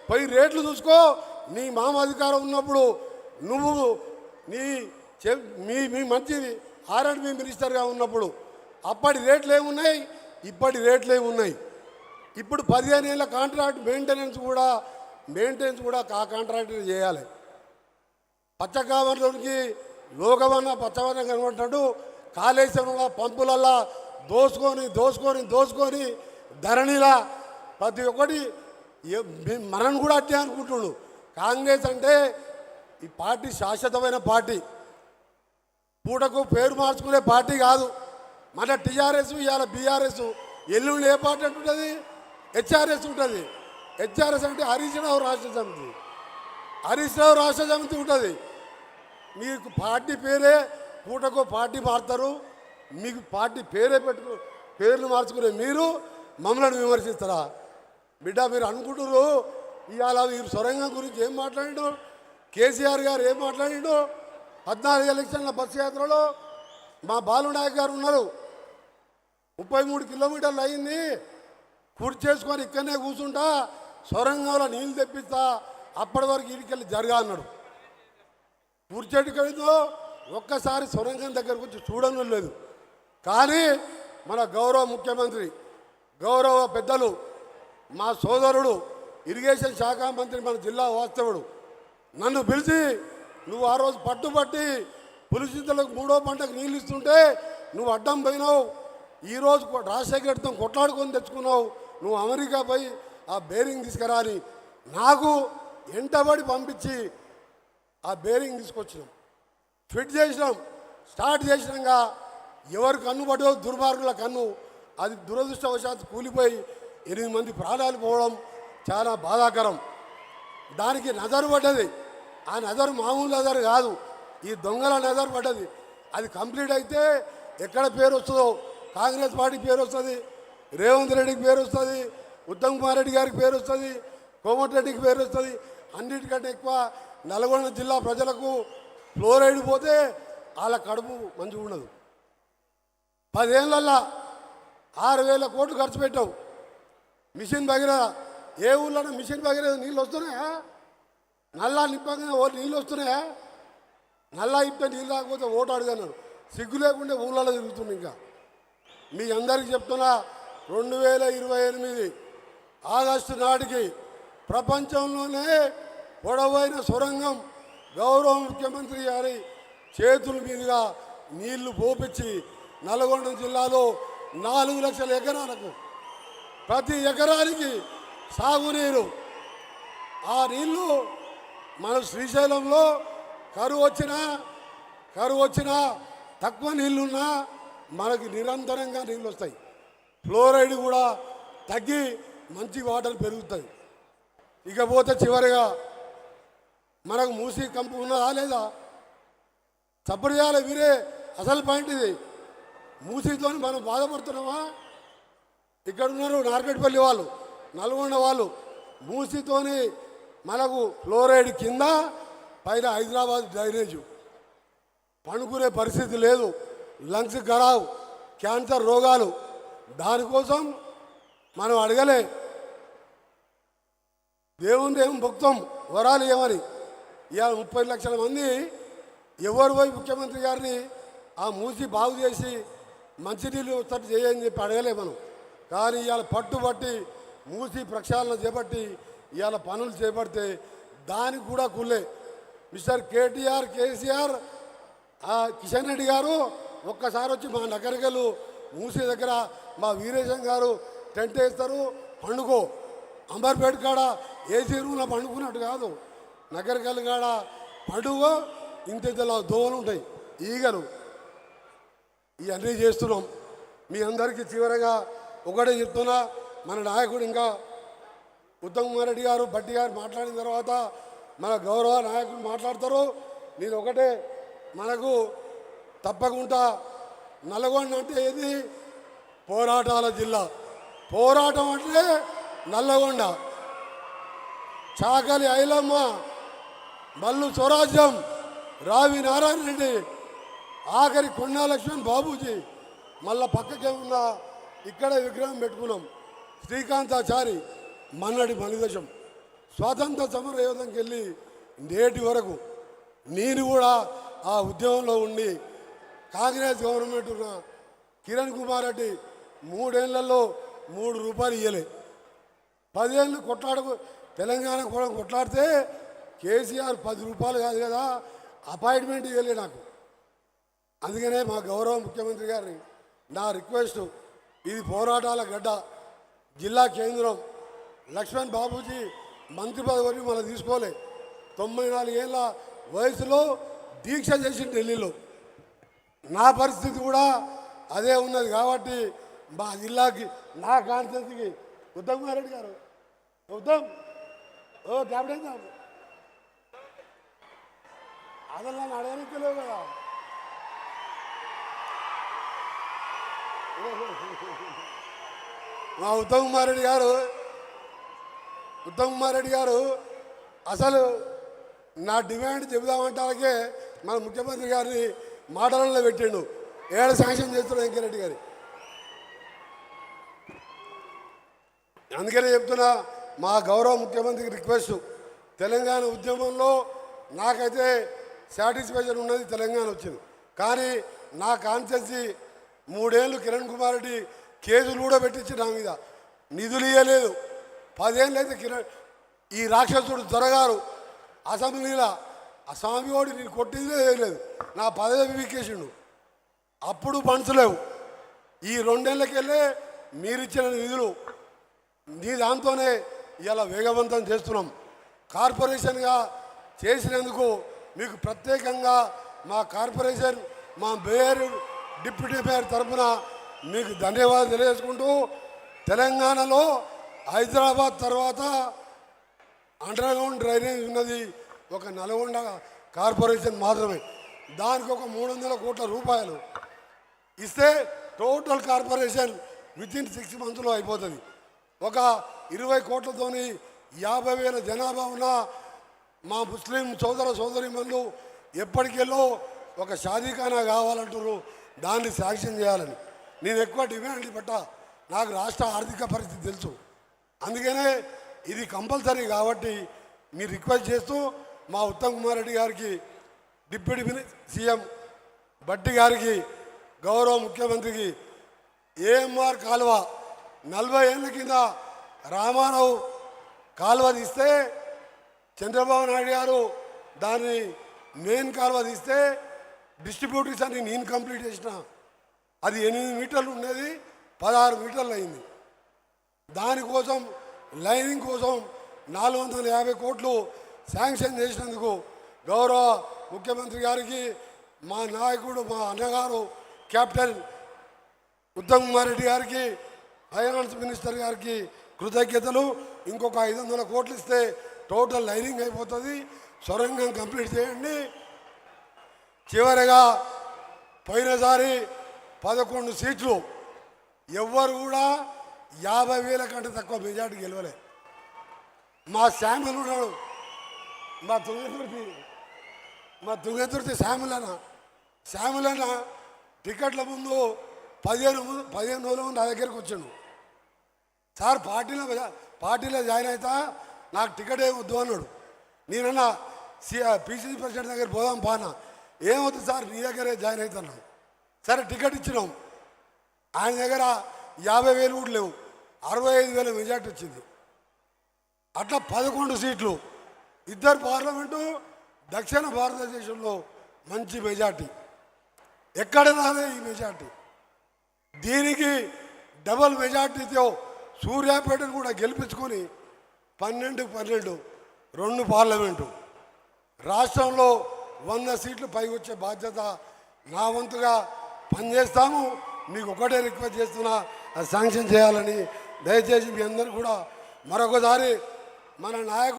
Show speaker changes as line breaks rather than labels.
పోయి రేట్లు చూసుకో. నీ మామ అధికారం ఉన్నప్పుడు నువ్వు నీ మీ మంచి R&B మినిస్టర్గా ఉన్నప్పుడు అప్పటి రేట్లు ఏమున్నాయి, ఇప్పటి రేట్లు ఏమున్నాయి? ఇప్పుడు 15 ఏళ్ళ కాంట్రాక్ట్ మెయింటెనెన్స్ కూడా ఆ కాంట్రాక్టర్ చేయాలి. పచ్చకామర్లోనికి లోకమన్న పచ్చవన్న కనబడ్డాడు. కాళేశ్వరంలో పంపులల్లా దోసుకొని ధరణిలా ప్రతి ఒక్కటి మనం కూడా అట్టే అనుకుంటున్నాడు. కాంగ్రెస్ అంటే ఈ పార్టీ శాశ్వతమైన పార్టీ, పూటకు పేరు మార్చుకునే పార్టీ కాదు. మన టీఆర్ఎస్ ఇవాళ బీఆర్ఎస్, ఎల్లుండి ఏ పార్టీ అంటుంటుంది? HRS ఉంటుంది. HRS అంటే హరీష్ రావు రాష్ట్ర సమితి ఉంటుంది. మీకు పార్టీ పేరే పూటకో పార్టీ మారుతారు. మీకు పార్టీ పేరే పేర్లు మార్చుకునే మీరు మమ్మల్ని విమర్శిస్తారా? బిడ్డ మీరు అనుకుంటున్నారు ఇవాళ మీరు సొరంగం గురించి ఏం మాట్లాడిండు, కేసీఆర్ గారు ఏం మాట్లాడిండు? 14 ఎలక్షన్ల బస్సు యాత్రలో మా బాలునాయక్ గారు ఉన్నారు. 33 కిలోమీటర్లు అయింది, కుర్చీ చేసుకొని ఇక్కడనే కూర్చుంటా, సొరంగంలో నీళ్ళు తెప్పిస్తా, అప్పటి వరకు ఇడికెళ్ళి జరగా అన్నాడు. కూర్చేటికైందో ఒక్కసారి సొరంగం దగ్గరకు వచ్చి చూడడం లేదు. కానీ మన గౌరవ ముఖ్యమంత్రి, గౌరవ పెద్దలు, మా సోదరుడు ఇరిగేషన్ శాఖ మంత్రి, మన జిల్లా వాస్తవుడు నన్ను పిలిచి, నువ్వు ఆ రోజు పట్టుబట్టి పులిచింతలకు 3వ పంటకు నీళ్ళు ఇస్తుంటే నువ్వు అడ్డం పోయినావు, ఈరోజు రాజశేఖర రెడ్డితో కొట్లాడుకొని తెచ్చుకున్నావు, నువ్వు అమెరికా పోయి ఆ బేరింగ్ తీసుకురా అని నాకు ఎంటబడి పంపించి ఆ బేరింగ్ తీసుకొచ్చినాం, ఫిట్ చేసినాం, స్టార్ట్ చేసినాక ఎవరు కన్ను పడ్డో దుర్మార్గుల కన్ను, అది దురదృష్టవశాత్తు కూలిపోయి 8 మంది ప్రాణాలు పోవడం చాలా బాధాకరం. దానికి నజరు పడ్డది. ఆ నజరు మామూలు నజరు కాదు, ఈ దొంగల నజరు పడ్డది. అది కంప్లీట్ అయితే ఎక్కడ పేరు వస్తుందో, కాంగ్రెస్ పార్టీకి పేరు వస్తుంది, రేవంత్ రెడ్డికి పేరు వస్తుంది, ఉత్తమ్ కుమార్ రెడ్డి గారికి పేరు వస్తుంది, కోమటిరెడ్డికి పేరు వస్తుంది. అన్నిటికంటే ఎక్కువ నల్గొండ జిల్లా ప్రజలకు ఫ్లోరైడ్ పోతే వాళ్ళ కడుపు మంచిగా ఉండదు. 10 ఏళ్ళల్లో 6,000 కోట్లు ఖర్చు పెట్టావు. మిషన్ భగీరథ, ఏ ఊళ్ళో మిషన్ భగీరథ నీళ్ళు వస్తున్నాయా? నల్లా నింపగా నీళ్ళు వస్తున్నాయా? నల్లా ఇప్పితే నీళ్ళు రాకపోతే ఓటు అడిగాను. సిగ్గు లేకుండా ఊళ్ళలో తిరుగుతుంది. ఇంకా మీ అందరికీ చెప్తున్నా, 2028 ఆగస్టు నాటికి ప్రపంచంలోనే పొడవైన సొరంగం గౌరవ ముఖ్యమంత్రి గారి చేతుల మీదుగా నీళ్లు పోపించి నల్గొండ జిల్లాలో 4 లక్షల ఎకరాలకు ప్రతి ఎకరానికి సాగునీరు. ఆ నీళ్లు మన శ్రీశైలంలో కరువు వచ్చినా తక్కువ నీళ్లున్నా మనకి నిరంతరంగా నీళ్ళు వస్తాయి. ఫ్లోరైడ్ కూడా తగ్గి మంచి వాటర్ పెరుగుతాయి. ఇకపోతే చివరిగా మనకు మూసీ కంపు ఉన్నదా లేదా? చప్పుడు చేయాలి వీరే. అసలు పాయింట్ ఇది. మూసీతో మనం బాధపడుతున్నామా? ఇక్కడ ఉన్నారు నార్కెట్పల్లి వాళ్ళు, నల్గొండ వాళ్ళు. మూసీతోని మనకు ఫ్లోరైడ్ కింద, పైన హైదరాబాద్ డ్రైనేజు, పనుకునే పరిస్థితి లేదు, లంగ్స్ ఖరాబ్, క్యాన్సర్ రోగాలు. దానికోసం మనం అడగలే, దేవుని భక్తం వరాలు ఏమని. ఇవాళ 30 లక్షల మంది ఎవరు పోయి ముఖ్యమంత్రి గారిని ఆ మూసి బాగు చేసి మంచినీళ్ళు వచ్చేట్టు చేయని చెప్పి అడగలే మనం. కానీ ఇవాళ పట్టుబట్టి మూసి ప్రక్షాళన చేపట్టి ఇవాళ పనులు చేపడితే దానికి కూడా కుళ్ళే. మిస్టర్ కేసీఆర్, కిషన్ రెడ్డి గారు ఒక్కసారి వచ్చి మా నగరికలు మూసి దగ్గర మా వీరేశం గారు టెంట్ వేస్తారు, పండుకో. అంబర్పేట కాడ ఏసీ రూమ్లో పండుకున్నట్టు కాదు, నగరికల్ కాడ పండుగో. ఇంత దోవలు ఉంటాయి, ఈగలు. ఇవన్నీ చేస్తున్నాం. మీ అందరికీ చివరగా ఒకటే చెప్తున్నా, మన నాయకుడు ఇంకా ఉత్తమ్ కుమార్ రెడ్డి గారు, భట్టి గారు మాట్లాడిన తర్వాత మన గౌరవ నాయకులు మాట్లాడతారు. నేను ఒకటే, మనకు తప్పకుండా నల్గొండ అంటే ఏది? పోరాటాల జిల్లా. పోరాటం అంటే నల్లగొండ. చాకలి ఐలమ్మ, మల్లు స్వరాజ్యం, రావి నారాయణ రెడ్డి, ఆఖరి కొండా లక్ష్మణ్ బాబూజీ. మళ్ళా పక్కకే ఉన్న ఇక్కడే విగ్రహం పెట్టుకున్నాం, శ్రీకాంతాచారి, మన్నడి మలిదశం. స్వాతంత్ర సమర యోధంకి వెళ్ళి నేటి వరకు నేను కూడా ఆ ఉద్యమంలో ఉండి కాంగ్రెస్ గవర్నమెంట్ ఉన్న కిరణ్ కుమార్ రెడ్డి 3 ఏళ్లలో 3 రూపాయలు ఇవ్వలే. 10 ఏళ్ళు తెలంగాణ కూడా కొట్లాడితే కేసీఆర్ 10 రూపాయలు కాదు కదా అపాయింట్మెంట్ ఇవ్వలే నాకు. అందుకనే మా గౌరవ ముఖ్యమంత్రి గారిని నా రిక్వెస్ట్, ఇది పోరాటాల గడ్డ, జిల్లా కేంద్రం. లక్ష్మణ్ బాబూజీ మంత్రి పదవిని మనం తీసుకోలే. 94 ఏళ్ళ వయసులో దీక్ష చేసి ఢిల్లీలో. నా పరిస్థితి కూడా అదే ఉన్నది కాబట్టి మా జిల్లాకి నా కాన్స్టిట్యూన్సీకి ఉత్తమ్ కుమార్ రెడ్డి గారు క్యాప్టెన్ గారు అసలు నన్ను అడగనిక్కలేవు కదా. మా ఉత్తమ్ కుమార్ రెడ్డి గారు అసలు నా డిమాండ్ చెబుదామంటాకే మన ముఖ్యమంత్రి గారిని మాటలలో పెట్టిండు. ఏడ శాంక్షన్ చేస్తున్నాడు వెంకరెడ్డి గారి. అందుకనే చెప్తున్నా, మా గౌరవ ముఖ్యమంత్రికి రిక్వెస్ట్, తెలంగాణ ఉద్యమంలో నాకైతే సాటిస్ఫాక్షన్ ఉన్నది, తెలంగాణ వచ్చింది. కానీ నా కాన్స్టిట్యూన్సీ 3 ఏళ్ళు కిరణ్ కుమార్ రెడ్డి కేసులు కూడా పెట్టించి నా మీద నిధులు ఇవ్వలేదు. 10 ఏళ్ళు అయితే ఈ రాక్షసుడు దొరగారు అసెంబ్లీలో ఆ స్వామి వాడు నేను కొట్టిందే వేయలేదు, నా పదవి వీకేసిండు. అప్పుడు పంచలేవు. ఈ 2 ఏళ్ళకెళ్ళే మీరిచ్చిన నిధులు నీ దాంతోనే ఇలా వేగవంతం చేస్తున్నాం. కార్పొరేషన్గా చేసినందుకు మీకు ప్రత్యేకంగా మా కార్పొరేషన్, మా మేయర్, డిప్యూటీ మేయర్ తరఫున మీకు ధన్యవాదాలు తెలియజేసుకుంటూ, తెలంగాణలో హైదరాబాద్ తర్వాత అండర్గ్రౌండ్ డ్రైనేజ్ ఉన్నది ఒక నల్గొండ కార్పొరేషన్ మాత్రమే. దానికి ఒక 300 కోట్ల రూపాయలు ఇస్తే టోటల్ కార్పొరేషన్ వితిన్ 6 మంత్స్లో అయిపోతుంది. ఒక 20 కోట్లతోని 50,000 జనాభా ఉన్న మా ముస్లిం సోదరీమణులు ఎప్పటికెళ్ళో ఒక షాదీఖానా కావాలంటారు, దాన్ని శాంక్షన్ చేయాలని. నేను ఎక్కువ డిమాండ్ పట్టా, నాకు రాష్ట్ర ఆర్థిక పరిస్థితి తెలుసు. అందుకనే ఇది కంపల్సరీ కాబట్టి మీరు రిక్వెస్ట్ చేస్తూ మా ఉత్తమ్ కుమార్ రెడ్డి గారికి, డిప్యూటీ సీఎం భట్టి గారికి, గౌరవ ముఖ్యమంత్రికి ఏఎంఆర్ కాలువ 40 ఏళ్ళ కింద రామారావు కాలువ తీస్తే చంద్రబాబు నాయుడు గారు దాన్ని మెయిన్ కాలువ తీస్తే డిస్ట్రిబ్యూటర్స్ అని నేను కంప్లీట్ చేసిన. అది 8 మీటర్లు ఉండేది, 16 మీటర్లు అయింది. దానికోసం లైనింగ్ కోసం 450 కోట్లు శాంక్షన్ చేసినందుకు గౌరవ ముఖ్యమంత్రి గారికి, మా నాయకుడు, మా అన్నగారు కెప్టెన్ ఉత్తమ్ కుమార్ రెడ్డి గారికి, ఫైనాన్స్ మినిస్టర్ గారికి కృతజ్ఞతలు. ఇంకొక 500 కోట్లు ఇస్తే టోటల్ లైనింగ్ అయిపోతుంది. సొరంగం కంప్లీట్ చేయండి. చివరిగా పోయినసారి 11 సీట్లు ఎవ్వరు కూడా 50,000 కంటే తక్కువ మెజార్టీ గెలవలే. మా శామ్యుల్ ఉన్నాడు, మా తుంగతుర్తి శామ్యుల్ అన్న టికెట్ల ముందు 15 రోజుల ముందు నా దగ్గరికి వచ్చాడు. సార్ పార్టీలో జాయిన్ అవుతా, నాకు టికెట్ ఏమొద్దు అన్నాడు. నేనన్నా పిసిసి ప్రెసిడెంట్ దగ్గర పోదాం పానా, ఏమవుతుంది సార్ నీ దగ్గరే జాయిన్ అవుతున్నాను. సరే టికెట్ ఇచ్చినాం. ఆయన దగ్గర 50,000 కూడా లేవు, 65,000 మెజార్టీ వచ్చింది. అట్లా 11 సీట్లు, 2 పార్లమెంటు, దక్షిణ భారతదేశంలో మంచి మెజార్టీ. ఎక్కడ రాలే ఈ మెజార్టీ. దీనికి డబల్ మెజార్టీతో సూర్యాపేటను కూడా గెలిపించుకొని 12 2 పార్లమెంటు, రాష్ట్రంలో 100 సీట్లు పైకి వచ్చే బాధ్యత నా వంతుగా పనిచేస్తాము. మీకు ఒకటే రిక్వెస్ట్ చేస్తున్నా, అది శాంక్షన్ చేయాలని. దయచేసి మీ అందరూ కూడా మరొకసారి మన నాయకుడు